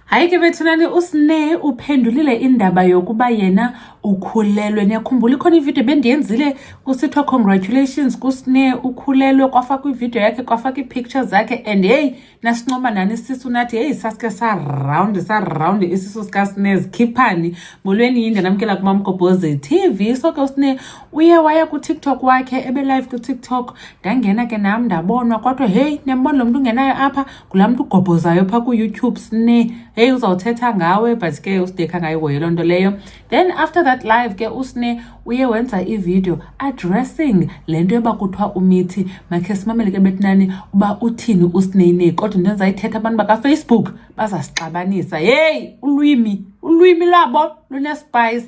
Hayi ke bethunani, uSne uphendulile indaba yokuba yena ukhulelwe. Niyakhumbula ikhona ivideo bendiyenzile kusithiwa congratulations kuSne ukhulelwe, kwafaka ivideo yakhe, kwafaka ii-pictures zakhe, and hey nasincoma nani isisu nathi hey sasike saround isisu sikaSne zikhiphani. Molweni yinde namkela kuMamgobhozi TV. So ke uSne uye waya kuTikTok wakhe, ebe live kuTikTok, ndangena ke nam ndabonwa kodwa hey niyambona lo mntu ungenayo apha kulaa mntu ugobhozayo phaa kuYouTube Sne. Hey uzawuthetha ngawe but ke usidekha ngayihoye loo nto leyo. Then after that live ke uSne uye wenza ivideo addressing le nto yoba kuthiwa umithi. Makhe simamele ke betnani uba uthini uSne kodwa into endizayithetha abantu bakaFacebook bazasixabanisa. Hey ulwimi labo lunespice.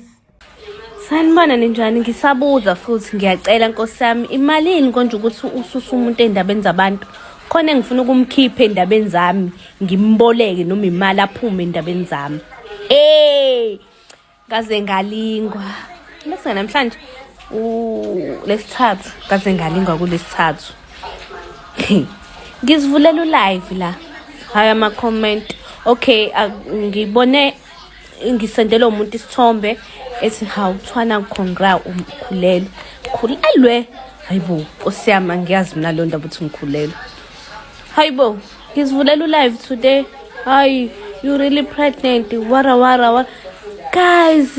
Sanibona ninjani, ngisabuza futhi ngiyacela Nkosi yami, imalini konje ukuthi ususa umuntu endabeni zabantu? Khona ngifuna ukumkhipha endabeni zami, ngimboleke noma imali aphume endabeni zami. Kaze ngalingwa. Bese namhlanje lesithathu, kaze ngalingwa kulesithathu. Ngizivulela live la. Hayi ama comment. Okay, ngibone ngisendela umuntu isithombe ethi hawuthwana congrats umkhulelwe. Khulelwe. Hayibo, Nkosi yami ngiyazi mina lo ndaba uthi ngikhulelwe. Hayibo, ngizivulela live today. Hayi, you really pregnant? Wara. Guys.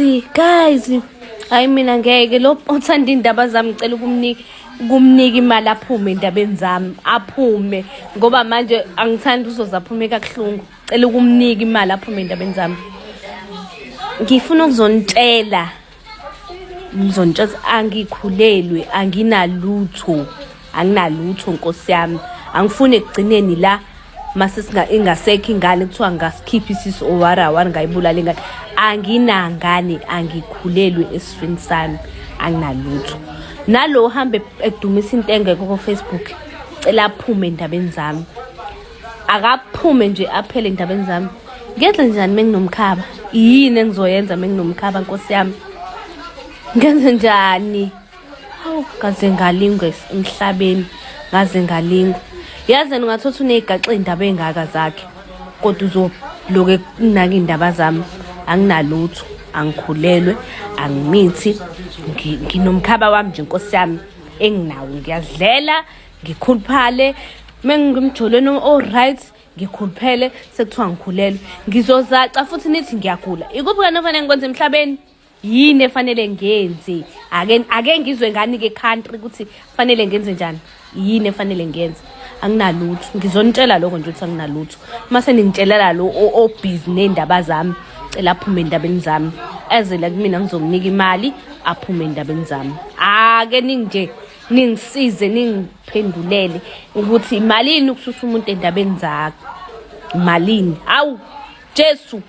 Hayi mina ngeke lo othanda indaba zami ngicela kumnika imali aphume endabeni zami. Aphume ngoba manje angithandi uzozaphume kakhulungu. Cela kumnika imali aphume endabeni zami. Ngifuna ukuzontshela angikhulelwe, anginalutho Nkosi yami. Angifuni ekugcineni la mase ingasekho ingane kuthiwa ngasikhipha isisu owara ngayibulala ingane. Anginangane, angikhulelwe esifini sami, anginalutho. Nalo uhambe edumisa into engekho ku Facebook, cela aphume endabeni zami. Akaphume nje aphele endabeni zami. Ngenze njani menginomkhaba? Yini engizoyenza menginomkhaba Nkosi yami? Ngenze njani? Hawu, kaze ngalingwe emhlabeni, ngaze ngalingwe. Yazi ungathothi unegaxa indaba engaka zakhe, kodwa uzoloke kunaka indaba zami. Anginalutho, angikhulelwe, angimithi, nginomkhaba wami nje Nkosi yami enginawo. Ngiyadlela, ngikhuluphale, mengimjolweni alright, ngikhuluphele sekuthiwa ngikhulelwe. Ngizozaca futhi nithi ngiyagula. Ikuphi kana fanele ngikwenze emhlabeni? Yini efanele ngenze? Ake ngizwe ngani ke country ukuthi fanele ngenze njani? Yini efanele ngenze? Anginalutho. Ngizontshela lokho nje ukuthi anginalutho. Mase ningitshelela lo obhizi nendaba zami, cela aphume endabeni zami. Ezela kumina ngizomnika imali aphume endabeni zami. Ake ninje ningisize ningiphendulele ukuthi imalini ukususa umuntu endabeni zakhe. Imalini? Awu Jesu.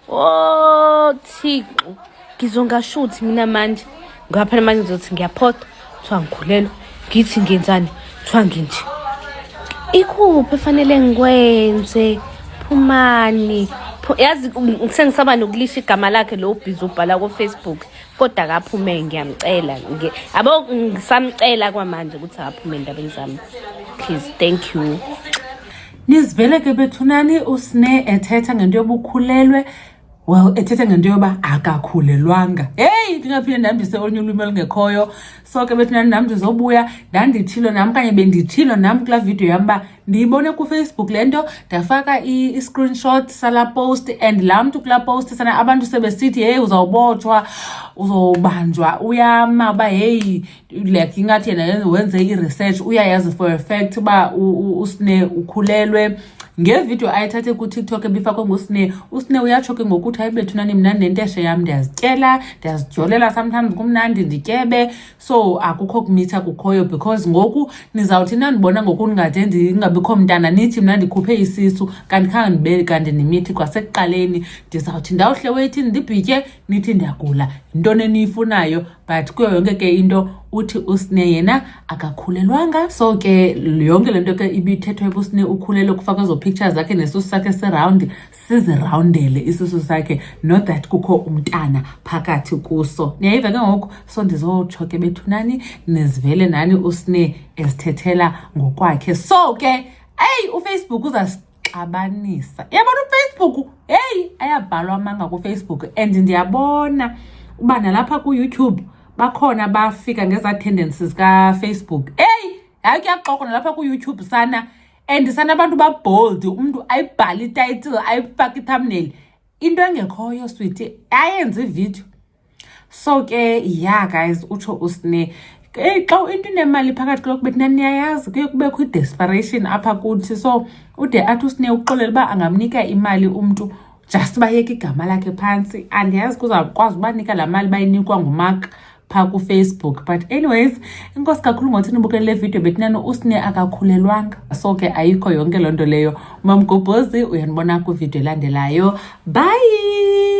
Oh Thixo. Ngizongashuthi mina manje. Ngaphela manje ngizothi ngiyaphoda, kuthiwa ngikhulelwe. Ngithi ngenzani? Kuthiwa nginje. Ikuphi efanele ngikwenze? Phumani. Yazi sengisaba nokulisha igama lakhe lo ubhizi ubhala ku Facebook. Kodwa akaphume, ngiyamcela. Abo ngisamcela kwamanje ukuthi akaphume endabeni zami. Please, thank you. Nizivele ke bethunani uSne ethetha ngento yobukhulelwe. Well, ethetha ngento yoba akakhulelwanga. Hey, ndingaphinde ndandise olunye ulwimi olungekhoyo. So ke bethunani nam ndizobuya ndandithilo nam kanye bendithilo nam kula video yamba ndiyibone ku Facebook lento, ndafaka i-screenshot sala post, and laa mntu kula post sana abantu sebesithi hey uzawubotshwa, uzawubanjwa, uyama uba hey like ingathi yena wenze i-research, uyayazi for a fact uba uSne ukhulelwe. Ngevideo ayithathe ku TikTok ebifakwe nguSne, uSne uyatsho ke ngokuthi hayi bethunani mina nenteshe yami ndiyazityela, ndiyazijolela sometimes kumnandi ndityebe. So akukho kumitha kukhoyo because ngoku nizawuthi nandibona ngoku ngabikho mntana nithi mna ndikhuphe isisu kanti khange ndibe kanti nimithi kwasekuqaleni. Ndizawuthi ndawuhle weyithini ndibhitye nithi ndiyagula. Yintoni eniyifunayo? But kuyo yonke ke into uthi uSne yena akakhulelwanga. So ke yonke lento ke ibithethwe uSne ukhulelwe, kufakwe zo pictures zakhe nesisu sakhe seround, siziroundele isisu sakhe, not that kukho umntana phakathi kuso. Niyayiva ke ngoku? So ndizotsho ke bethunani nizivele nani uSne ezithethela ngokwakhe. So ke hey uFacebook uzasixabanisa. Yabona uFacebook hey abhalwa amanga kuFacebook and ndiyabona uba nalapha ku-YouTube bakhona bafika ngeza tendencies kaFacebook. Hayi kuyaxoxa nalapha ku-YouTube sana and sana abantu babold umuntu ayibhale ititle ayifake i-thumbnail into engekhoyo sweetie ayenze ivideo. So ke yeah guys utsho uSne xa into inemali phakathi kuloko bethi niyayazi kuye kubekho i-desperation apha kuthi so ude athi uSne uxolela uba angamnika imali umntu just bayeke igama lakhe phantsi andiyazi kuzawukwazi ubanika laa mali bayinikwa nguMark phaa kuFacebook. But anyways inkosi kakhulu ngothi nibukele le video bethi uSne akakhulelwanga so ke ayikho yonke loo nto leyo. Mamgobhozi uyanibona kwivideo elandelayo. Bye.